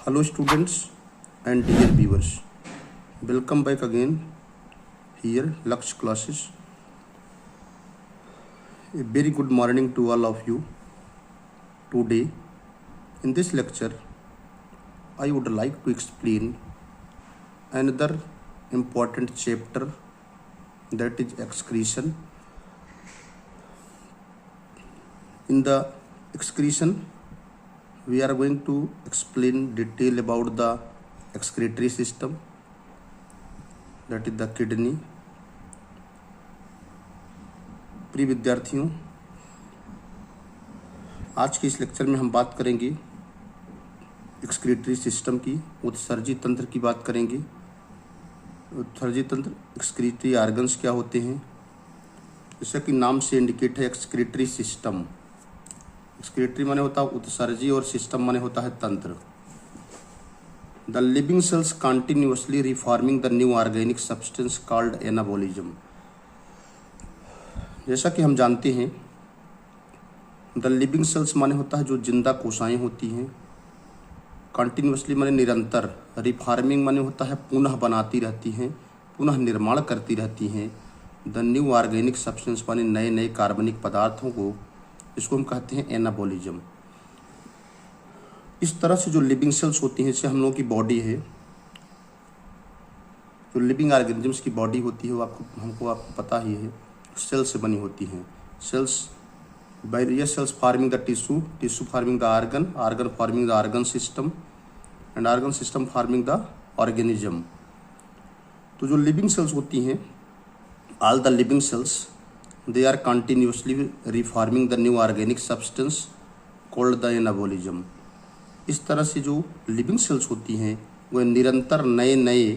Hello students and dear viewers, welcome back again here Lux classes. A very good morning to all of you. Today in this lecture I would like to explain another important chapter, that is excretion. In the excretion we are going to explain detail about the excretory system, that is the kidney. प्रिय विद्यार्थियों, आज के इस lecture में हम बात करेंगे excretory system की, उत्सर्जी तंत्र की बात करेंगे। उत्सर्जी तंत्र, एक्सक्रीटरी ऑर्गन्स क्या होते हैं, जैसा कि नाम से इंडिकेट है एक्सक्रीटरी सिस्टम। एक्सक्रीटरी माने होता है उत्सर्जी और सिस्टम माने होता है तंत्र। The living sales continuously reforming the new organic substance called anabolism. जैसा कि हम जानते हैं द लिविंग सेल्स माने होता है जो जिंदा कोशिकाएं होती हैं। कंटिन्यूअसली माने निरंतर, रिफॉर्मिंग माने होता है पुनः बनाती रहती हैं, पुनः निर्माण करती रहती हैं। द न्यू ऑर्गेनिक सब्सटेंस माने नए नए कार्बनिक पदार्थों को, इसको हम कहते हैं एनाबॉलिज्म। इस तरह से जो लिविंग सेल्स होती हैं, जैसे हम लोगों की बॉडी है, जो लिविंग ऑर्गेनिजम्स की बॉडी होती है वो आपको पता ही है, सेल से बनी होती हैं। Cells, various cells forming the tissue, tissue forming the organ, organ forming the organ system and organ system forming the organism. तो जो लिविंग सेल्स होती हैं, all the living cells they are continuously reforming the new organic substance called the anabolism। इस तरह से जो living cells होती हैं वह निरंतर नए नए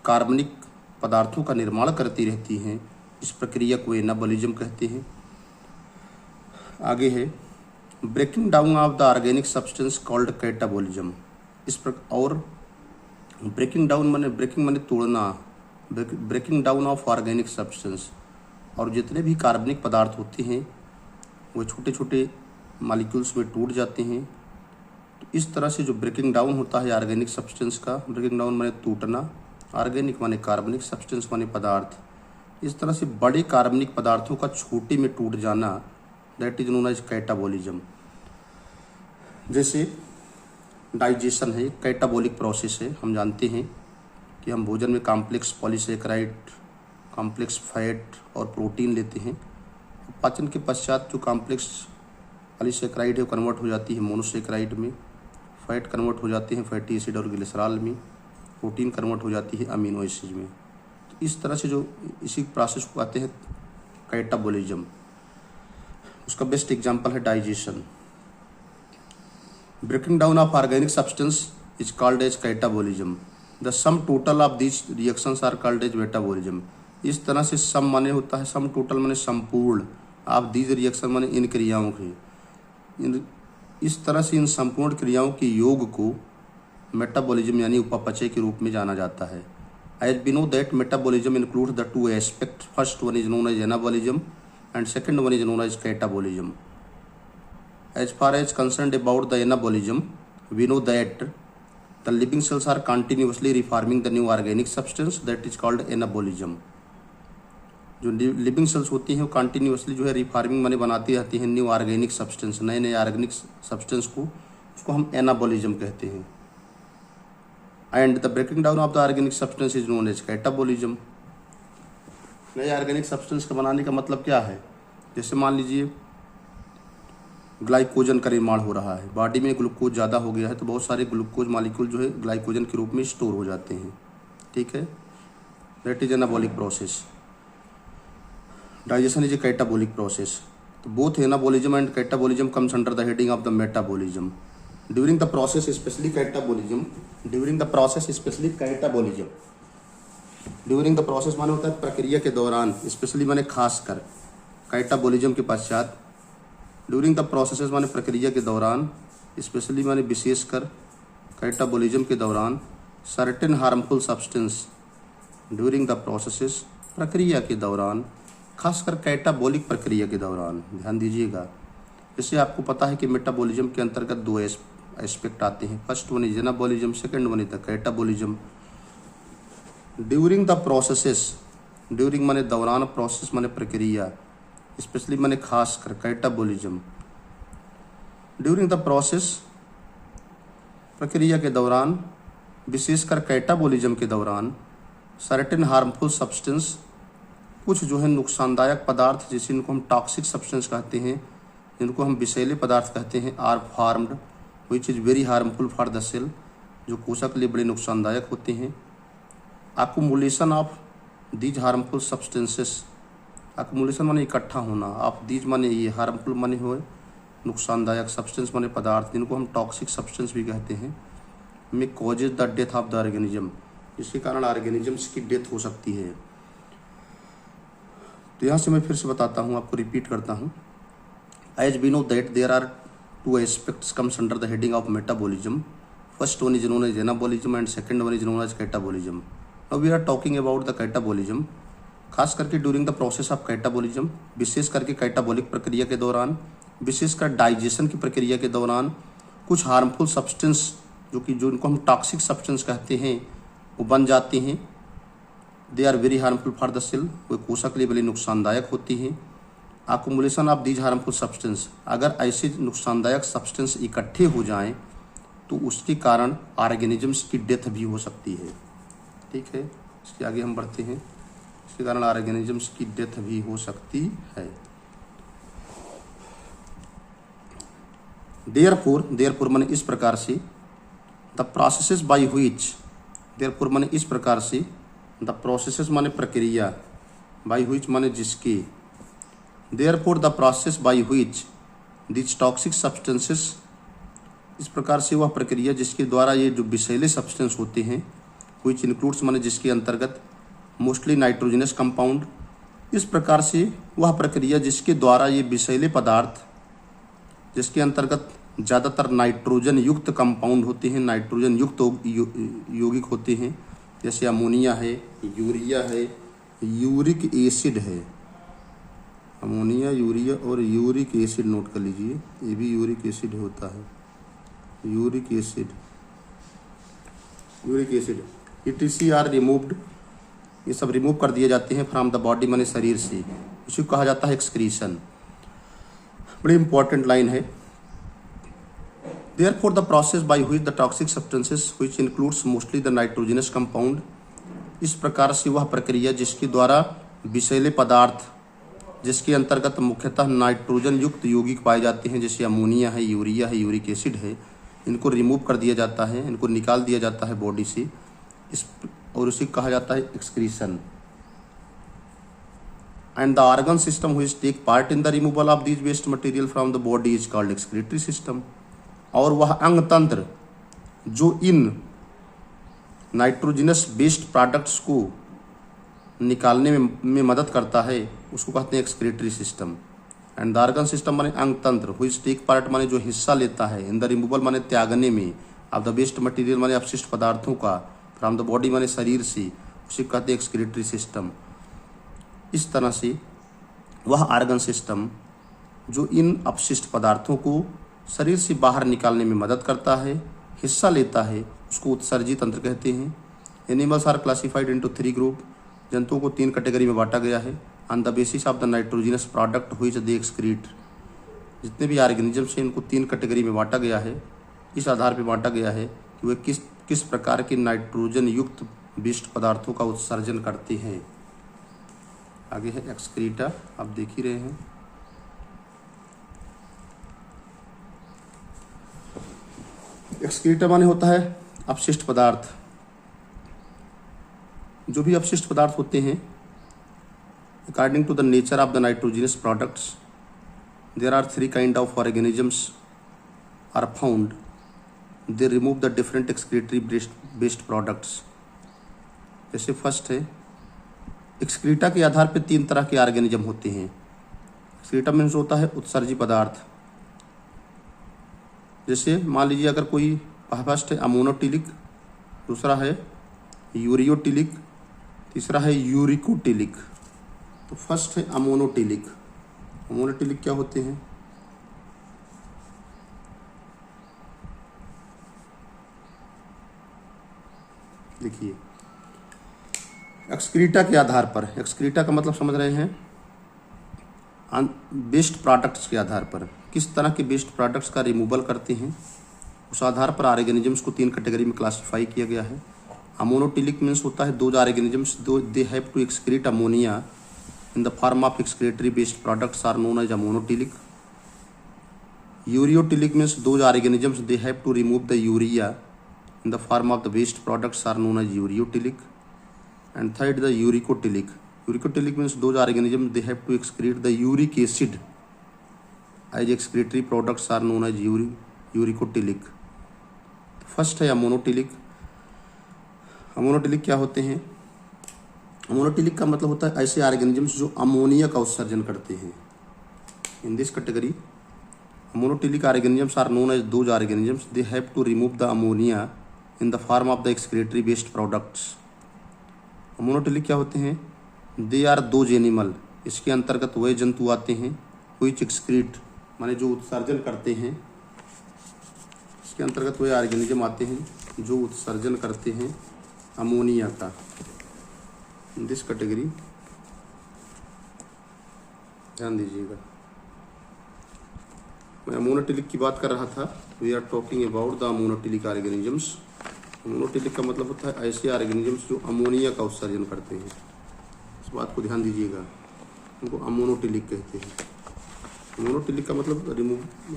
कार्बनिक पदार्थों का निर्माण करती रहती हैं। इस प्रक्रिया को एनाबॉलिज्म कहते हैं। आगे है breaking down of the organic substance called catabolism. और ब्रेकिंग डाउन माने, ब्रेकिंग माने तोड़ना, breaking down of organic substance. और जितने भी कार्बनिक पदार्थ होते हैं वो छोटे छोटे मॉलिक्यूल्स में टूट जाते हैं। तो इस तरह से जो ब्रेकिंग डाउन होता है ऑर्गेनिक सब्सटेंस का, ब्रेकिंग डाउन माने टूटना, ऑर्गेनिक माने कार्बनिक, सब्सटेंस माने पदार्थ, इस तरह से बड़े कार्बनिक पदार्थों का छोटे में टूट जाना, that is known as catabolism. जैसे डाइजेशन है, कैटाबॉलिक प्रोसेस है। हम जानते हैं कि हम भोजन में कॉम्प्लेक्स पॉलीसेकेराइड, कॉम्प्लेक्स फैट और प्रोटीन लेते हैं। पाचन के पश्चात जो कॉम्प्लेक्स पॉलीसेकेराइड है वो कन्वर्ट हो जाती है मोनोसेकेराइड में, फैट कन्वर्ट हो जाते हैं फैटी एसिड और ग्लिसरॉल में, प्रोटीन कन्वर्ट हो जाती है अमीनो एसिड में। तो इस तरह से जो इसी प्रोसेस को कहते हैं कैटाबॉलिज्म। उसका बेस्ट एग्जांपल है digestion. Breaking down of organic substance is called as catabolism. The sum total of these reactions are called as metabolism. इस तरह से सम माने होता है, सम टोटल माने संपूर्ण, आप दीज रिएक्शन माने इन क्रियाओं के, इस तरह से इन संपूर्ण क्रियाओं के योग को मेटाबॉलिज्म यानी उपापचय के रूप में जाना जाता है। As we know that metabolism include the two aspect, first one is known as anabolism and second one is known as catabolism. As far as concerned about the anabolism, we know that the living cells are continuously reforming the new organic substance, that is called anabolism. जो living cells होती हैं वो continuously जो है reforming माने बनाती रहती हैं न्यू ऑर्गेनिक सब्सटेंस, नए नए ऑर्गेनिक सब्सटेंस को, उसको हम एनाबॉलिज्म कहते हैं। And the breaking down of the organic substance is known as catabolism. नए ऑर्गेनिक सब्सटेंस का बनाने का मतलब क्या है, जैसे मान लीजिए ग्लाइकोजन का निर्माण हो रहा है, बॉडी में ग्लूकोज ज़्यादा हो गया है तो बहुत सारे ग्लूकोज मॉलिक्यूल जो है ग्लाइकोजन के रूप में स्टोर हो जाते हैं। ठीक है, that is anabolic process. Digestion is a catabolic process. तो both anabolism and catabolism comes under the heading of the metabolism. During the process specially catabolism, during the process specially catabolism, during the process माने होता है प्रक्रिया के दौरान, specially माने खासकर, catabolism के पश्चात, ड्यूरिंग द प्रोसेस माने प्रक्रिया के दौरान, स्पेशली माने विशेषकर, कैटाबॉलिज्म के दौरान, certain harmful substance during the process, प्रक्रिया के दौरान, खासकर कैटाबॉलिक प्रक्रिया के दौरान। ध्यान दीजिएगा, जैसे आपको पता है कि मेटाबॉलिज्म के अंतर्गत दो एस्पेक्ट आते हैं। First one is anabolism, second one is the catabolism. During the processes, during माने दौरान, प्रोसेस माने प्रक्रिया, स्पेशली माने खास कर कैटाबॉलिज्म। ड्यूरिंग द प्रोसेस, प्रक्रिया के दौरान, विशेषकर कैटाबॉलिज्म के दौरान, सर्टेन हार्मफुल सब्सटेंस, कुछ जो है नुकसानदायक पदार्थ जिनको हम टॉक्सिक सब्सटेंस कहते हैं, जिनको हम विषैले पदार्थ कहते हैं, are formed which is very harmful for the cell, जो कोशिका के लिए बड़े नुकसानदायक होते हैं। Accumulation of these harmful substances, accumulation माने इकट्ठा होना, ऑफ दीज माने ये, हार्मफुल माने हुए नुकसानदायक, सब्सटेंस माने पदार्थ, जिनको हम टॉक्सिक सब्सटेंस भी कहते हैं, में causes the death of the organism, इसके कारण ऑर्गेनिजम्स की डेथ हो सकती है। तो यहाँ से मैं फिर से बताता हूँ, आपको रिपीट करता हूँ। As we know that there are two aspects comes under the heading of metabolism. First one is known as anabolism and second one is known as catabolism. Now we are talking about the catabolism. खास करके during the process of catabolism, विशेष करके catabolic प्रक्रिया के दौरान, विशेषकर digestion की प्रक्रिया के दौरान, कुछ हार्मफुल सब्सटेंस जो इनको हम टॉक्सिक सब्सटेंस कहते हैं वो बन जाते हैं। They are very harmful for the cell, वो कोशिका के लिए बड़ी नुकसानदायक होती हैं। Accumulation of these harmful substance, अगर ऐसे नुकसानदायक सब्सटेंस इकट्ठे हो जाएं तो उसके कारण ऑर्गेनिजम्स की डेथ भी हो सकती है। ठीक है, इसके आगे हम बढ़ते हैं। इसके कारण ऑर्गेनिजम्स की डेथ भी हो सकती है। देयरफॉर माने इस प्रकार से, the processes by which, therefore माने इस प्रकार से, द प्रोसेसेस माने प्रक्रिया, बाय व्हिच माने जिसके, therefore the process by which this toxic substances, इस प्रकार से वह प्रक्रिया जिसके द्वारा ये जो विषैले सब्सटेंस होते हैं, व्हिच इंक्लूड्स माने जिसके अंतर्गत, मोस्टली नाइट्रोजनस कंपाउंड, इस प्रकार से वह प्रक्रिया जिसके द्वारा ये विषैले पदार्थ, जिसके अंतर्गत ज़्यादातर नाइट्रोजन युक्त कंपाउंड होते हैं, नाइट्रोजन युक्त यौगिक होते हैं, जैसे अमोनिया है, यूरिया है, यूरिक एसिड है। अमोनिया, यूरिया और यूरिक एसिड नोट कर लीजिए, ये भी यूरिक एसिड होता है। Uric acid ETC are removed, ये सब रिमूव कर दिए जाते हैं फ्रॉम द बॉडी माने शरीर से, इसी को कहा जाता है एक्सक्रीशन। बड़ी इंपॉर्टेंट लाइन है। Therefore, the process by which the toxic substances, which includes mostly the nitrogenous compound, इस प्रकार से वह प्रक्रिया जिसके द्वारा विषैले पदार्थ, जिसके अंतर्गत मुख्यतः नाइट्रोजन युक्त यौगिक पाए जाते हैं, जैसे अमोनिया है, यूरिया है, यूरिक एसिड है, इनको रिमूव कर दिया जाता है, इनको निकाल दिया जाता है बॉडी से, इस और उसे कहा जाता है excretion. And the organ system which take part in the removal of this waste material from the body is called excretory system. और वह अंग तंत्र जो इन नाइट्रोजिनस वेस्ट प्रोडक्ट्स को निकालने में मदद करता है, उसको कहते हैं excretory system. And the organ system माने अंग तंत्र, व्हिच टेक पार्ट माने जो हिस्सा लेता है, इन द रिमूवल माने त्यागने में, ऑफ द वेस्ट मटेरियल माने अपशिष्ट पदार्थों का, फ्रॉम द बॉडी माने शरीर से, उसे कहते हैं एक्सक्रीटरी सिस्टम। इस तरह से वह ऑर्गन सिस्टम जो इन अपशिष्ट पदार्थों को शरीर से बाहर निकालने में मदद करता है, हिस्सा लेता है, उसको उत्सर्जी तंत्र कहते हैं। Animals are classified into 3 group, जंतुओं को 3 कैटेगरी में बांटा गया है। On the basis of the nitrogenous product which they excrete, जितने भी ऑर्गेनिजम्स हैं इनको 3 कैटेगरी में बांटा गया है। इस आधार पर बांटा गया है कि वे किस प्रकार के नाइट्रोजन युक्त विशिष्ट पदार्थों का उत्सर्जन करते हैं। आगे है एक्सक्रीटा, आप देख ही रहे हैं। एक्सक्रीटा माने होता है अपशिष्ट पदार्थ। जो भी अपशिष्ट पदार्थ होते हैं, according to the nature of the nitrogenous products, there are 3 kind of organisms are found. They remove the different excretory based products. जैसे फर्स्ट है, एक्सक्रीटा के आधार पर 3 तरह के ऑर्गेनिज्म होते हैं। एक्सक्रीटा मीन्स होता है उत्सर्जी पदार्थ। जैसे मान लीजिए अगर कोई फर्स्ट है अमोनोटिलिक, दूसरा है यूरियोटिलिक, तीसरा है यूरिकोटिलिक। तो फर्स्ट है अमोनोटिलिक। अमोनोटिलिक क्या होते हैं? देखिए, एक्सक्रीटा के आधार पर, एक्सक्रीटा का मतलब समझ रहे हैं, वेस्ट प्रोडक्ट्स के आधार पर किस तरह के वेस्ट प्रोडक्ट्स का रिमूवल करते हैं, उस आधार पर ऑर्गेनिजम्स को 3 कैटेगरी में क्लासिफाई किया गया है। अमोनोटिलिक मीन्स होता है those organisms they have to excrete ammonia in the form of excretory based products are known as ammonotelic. Ureotelic means those organisms they have to remove the urea in the form of the waste products are known as ureotilic. And third, the uricotilic. Uricotilic means those organisms they have to excrete the uric acid as excretory products are known as uricotilic. First है अमोनोटिलिक। अमोनोटिलिक क्या होते हैं? अमोनोटिलिक का मतलब होता है ऐसे organisms जो अमोनिया का उत्सर्जन करते हैं। In this category ammonotelic organisms are known as those organisms they have to remove the ammonia in the form of the excretory based products. Ammonotelic क्या होते हैं? दे आर दोज एनिमल, इसके अंतर्गत वह जंतु आते हैं व्हिच एक्सक्रीट माने जो उत्सर्जन करते हैं, इसके अंतर्गत वह ऑर्गेनिज्म आते हैं जो उत्सर्जन करते हैं अमोनिया का। इन दिस कैटेगरी ध्यान दीजिएगा, मैं अमोनोटिलिक की बात कर रहा था। We are talking about the ammonotelic organisms. Ammonotelic का मतलब होता है ऐसे ऑर्गेनिजम्स जो अमोनिया का उत्सर्जन करते हैं। इस बात को ध्यान दीजिएगा, उनको अमोनोटिलिक कहते हैं। अमोनोटिलिक का मतलब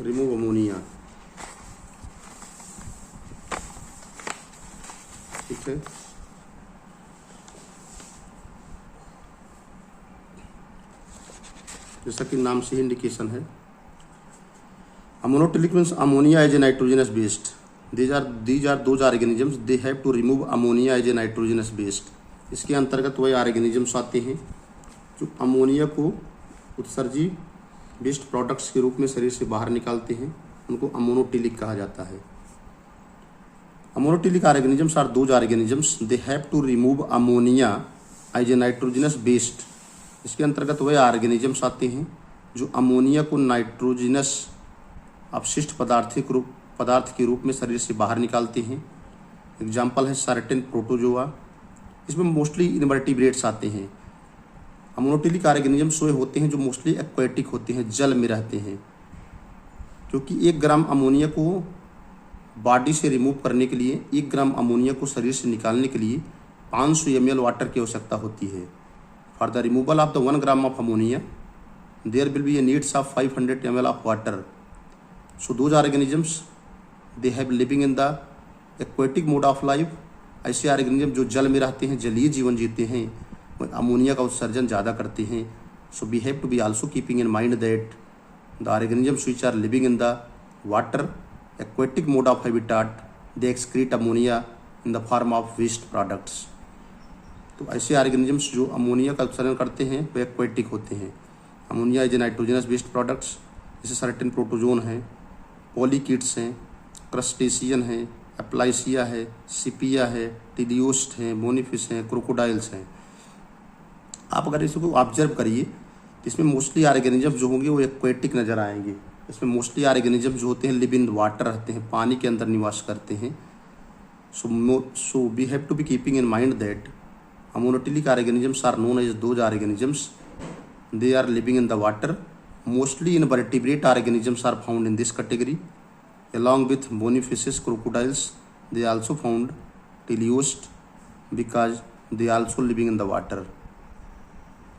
रिमूव अमोनिया, ठीक है। जैसा कि नाम से ही इंडिकेशन है, ammonotelic means ammonia as a nitrogenous based. these are those organisms they have to remove ammonia as a nitrogenous waste। इसके अंतर्गत वह ऑर्गेनिजम्स आते हैं जो अमोनिया को उत्सर्जी वेस्ट प्रोडक्ट्स के रूप में शरीर से बाहर निकालते हैं, उनको अमोनोटिलिक कहा जाता है। Ammonotelic organisms are those organisms they have to remove ammonia as a nitrogenous waste. इसके अंतर्गत वह ऑर्गेनिजम्स आते हैं जो अमोनिया को नाइट्रोजनस अपशिष्ट पदार्थ के रूप में शरीर से बाहर निकालते हैं। एग्जाम्पल है सर्टेन प्रोटोजोआ, इसमें मोस्टली इनवर्टिब्रेट्स आते हैं। अमोनोटिलिक ऑर्गेनिजम्स वे होते हैं जो मोस्टली एक्वेटिक होते हैं, जल में रहते हैं, क्योंकि 1 ग्राम अमोनिया को बॉडी से रिमूव करने के लिए, 1 ग्राम अमोनिया को शरीर से निकालने के लिए 500 ml वाटर की आवश्यकता होती है। For the removal of the 1 gram of ammonia there will be a needs of 500 ml of water. So those organisms they have living in the aquatic mode of life. ऐसे organism जो जल में रहते हैं, जलीय जीवन जीते हैं, वो अमोनिया का उत्सर्जन ज़्यादा करते हैं। So we have to be also keeping in mind that the organisms which are living in the water aquatic mode of habitat they excrete ammonia in the form of waste products. तो ऐसे organisms जो ammonia का उत्सर्जन करते हैं वो aquatic होते हैं। Ammonia is a nitrogenous waste products, जैसे सर्टेन प्रोटोजोन हैं, पॉलीकिट्स हैं, क्रस्टेशियन है, एप्लाइसिया है, सिपिया है, टिलियोस्ट हैं, मोनीफिश हैं, क्रोकोडाइल्स हैं। आप अगर इसको ऑब्जर्व करिए तो इसमें मोस्टली ऑर्गेनिजम्स जो होंगे वो एक्वेटिक नज़र आएंगे। इसमें मोस्टली ऑर्गेनिजम्स जो होते हैं लिव इन वाटर रहते हैं, पानी के अंदर निवास करते हैं। So we have to be keeping in mind that ammonotelic organisms are known as those organisms they are living in the water. Mostly invertebrate organisms are found in this category along with bonifacious crocodiles. They also found teleost because they also living in the water।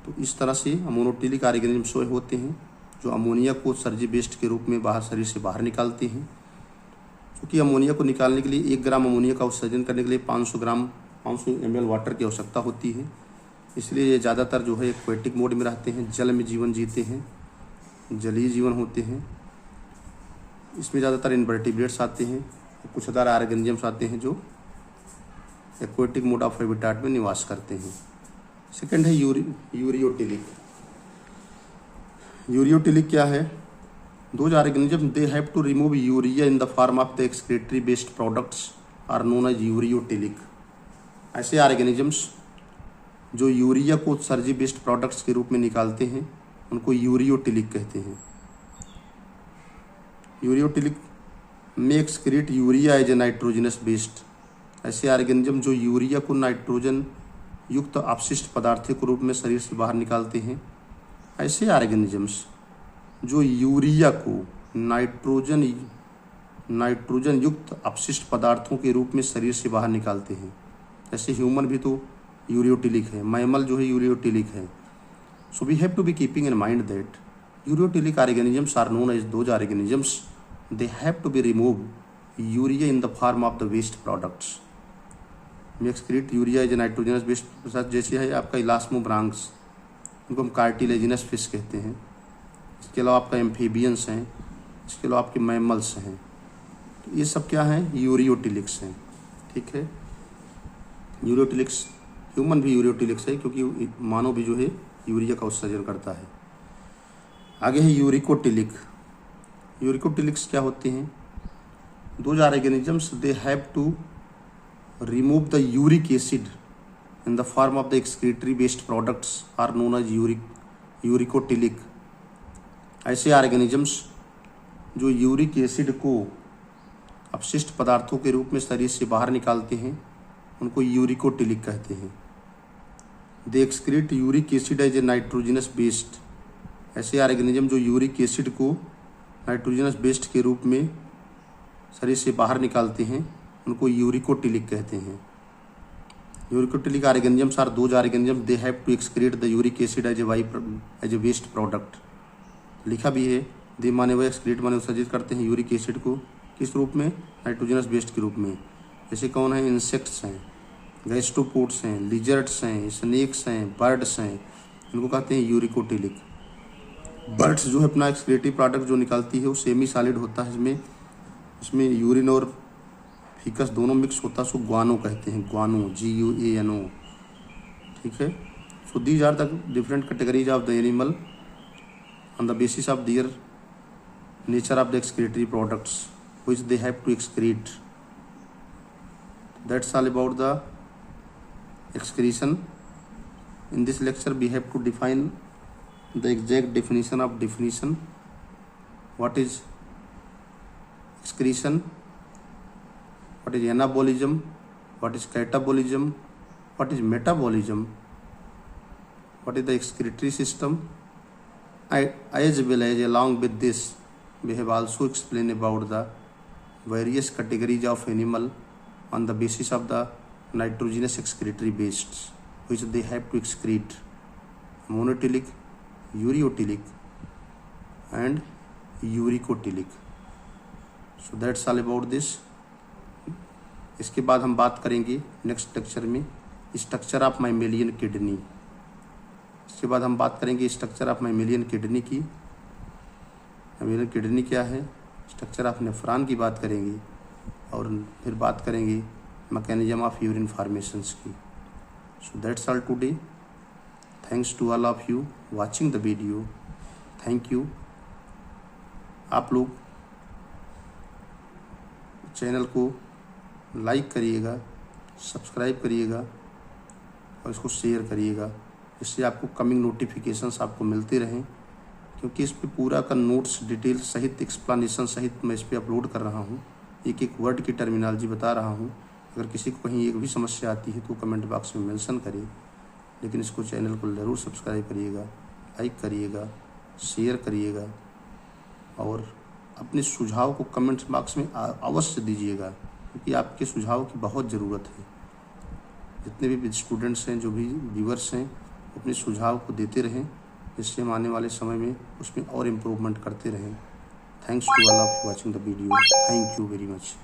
तो इस तरह से अमोनोटिलिक organisms वे होते हैं जो ammonia को उत्सर्जी waste के रूप में बाहर शरीर से बाहर निकालते हैं। क्योंकि अमोनिया को निकालने के लिए 1 ग्राम अमोनिया का उत्सर्जन करने के लिए 500 ml वाटर की आवश्यकता होती है। इसलिए ये ज़्यादातर जो है एक्वेटिक मोड में रहते हैं, जल में जीवन जीते हैं, जलीय जीवन होते हैं। इसमें ज़्यादातर इनवर्टिब्रेट्स आते हैं, कुछ अदर ऑर्गेनिजम्स आते हैं जो एक्वेटिक मोड ऑफ हैबिटाट में निवास करते हैं। सेकंड है यूरियोटिलिक। यूरियोटिलिक क्या है? Those organism they have to remove urea in the form of the excretory based products are known as ureotelic. ऐसे ऑर्गेनिजम्स जो यूरिया को उत्सर्जी बेस्ड प्रोडक्ट्स के रूप में निकालते हैं उनको यूरियोटिलिक कहते हैं। यूरियोटिलिक में excrete urea as a nitrogenous based. ऐसे ऑर्गेनिज्म जो यूरिया को नाइट्रोजन युक्त अपशिष्ट पदार्थों के रूप में शरीर से बाहर निकालते हैं। ऐसे ऑर्गेनिजम्स जो यूरिया को नाइट्रोजन युक्त अपशिष्ट पदार्थों के रूप में शरीर से बाहर निकालते हैं। जैसे ह्यूमन भी तो यूरियोटिलिक है, मैमल जो है यूरियोटिलिक है। So we have to be keeping in mind that ureotelic organisms are known as those organisms they have to be remove urea in the form of the waste products. Excrete urea is nitrogenous waste. जैसे है आपका इलास्मोब्रांक्स, उनको हम cartilaginous fish कहते हैं। इसके अलावा आपका एम्फीबियंस हैं, इसके अलावा आपके मैमल्स हैं। तो ये सब क्या हैं? यूरियोटिलिक्स हैं। ठीक है, यूरियोटिलिक्स, ह्यूमन भी यूरियोटिलिक्स है क्योंकि मानव भी जो है यूरिया का उत्सर्जन करता है। आगे है यूरिकोटिलिक। यूरिकोटिलिक्स क्या होते हैं? Those organisms they have to remove the uric acid in the form of the excretory waste products are known as यूरिकोटिलिक। ऐसे ऑर्गेनिजम्स जो यूरिक एसिड को अपशिष्ट पदार्थों के रूप में शरीर से बाहर निकालते हैं उनको यूरिकोटिलिक कहते हैं। They excrete uric acid as a nitrogenous based. ऐसे ऑर्गेनिज्म जो यूरिक एसिड को नाइट्रोजनस बेस्ड के रूप में शरीर से बाहर निकालते हैं उनको यूरिकोटिलिक कहते हैं। Uricotelic organisms are those organisms they have to excrete the uric acid as a waste product. लिखा भी है, दे माने वह एक्सक्रीट माने उत्सर्जित करते हैं यूरिक एसिड को किस रूप में? नाइट्रोजनस बेस्ड के रूप में। जैसे कौन है? इंसेक्ट्स हैं, गैस्ट्रोपोड्स हैं, लिजर्ड्स हैं, स्नेक्स हैं, बर्ड्स हैं, इनको कहते हैं यूरिकोटिलिक। बर्ड्स जो है अपना एक्सक्रीटरी प्रोडक्ट जो निकालती है वो सेमी सॉलिड होता है, इसमें यूरिन और फीकस दोनों मिक्स होता है, उसको ग्वानो कहते हैं, ग्वानो, GUANO। ठीक है, so these are the different categories of the animal on the basis of their nature of the excretory products which they have to excrete. That's all about the excretion. In this lecture we have to define the exact definition of definition. What is excretion? What is anabolism? What is catabolism? What is metabolism? What is the excretory system? As well as along with this we have also explained about the various categories of animal on the basis of the nitrogenous excretory wastes which they have to excrete: monotilic, ureotilic and uricotelic. So that's all about this. इसके बाद हम बात करेंगे next lecture में structure of mammalian kidney. इसके बाद हम बात करेंगे स्ट्रक्चर ऑफ मैमेलियन किडनी की। मैमेलियन किडनी क्या है, स्ट्रक्चर ऑफ नेफ्रॉन की बात करेंगे और फिर बात करेंगे मैकेनिज्म ऑफ यूरिन फॉर्मेशंस की। So that's all today. Thanks to all of you watching the video. Thank you. आप लोग चैनल को लाइक करिएगा, सब्सक्राइब करिएगा और इसको शेयर करिएगा, जिससे आपको कमिंग नोटिफिकेशंस आपको मिलते रहें, क्योंकि इस पे पूरा का नोट्स डिटेल सहित एक्सप्लेनेशन सहित मैं इस पे अपलोड कर रहा हूँ। एक एक वर्ड की टर्मिनोलॉजी बता रहा हूँ। अगर किसी को कहीं एक भी समस्या आती है तो कमेंट बॉक्स में मेंशन करें, लेकिन इसको चैनल को ज़रूर सब्सक्राइब करिएगा, लाइक करिएगा, शेयर करिएगा और अपने सुझाव को कमेंट बॉक्स में अवश्य दीजिएगा, क्योंकि आपके सुझाव की बहुत ज़रूरत है। जितने भी स्टूडेंट्स हैं, जो भी व्यूअर्स हैं, अपने सुझाव को देते रहें, जिससे हम आने वाले समय में उसमें और इम्प्रूवमेंट करते रहें। Thanks to all of watching the video. Thank you very much.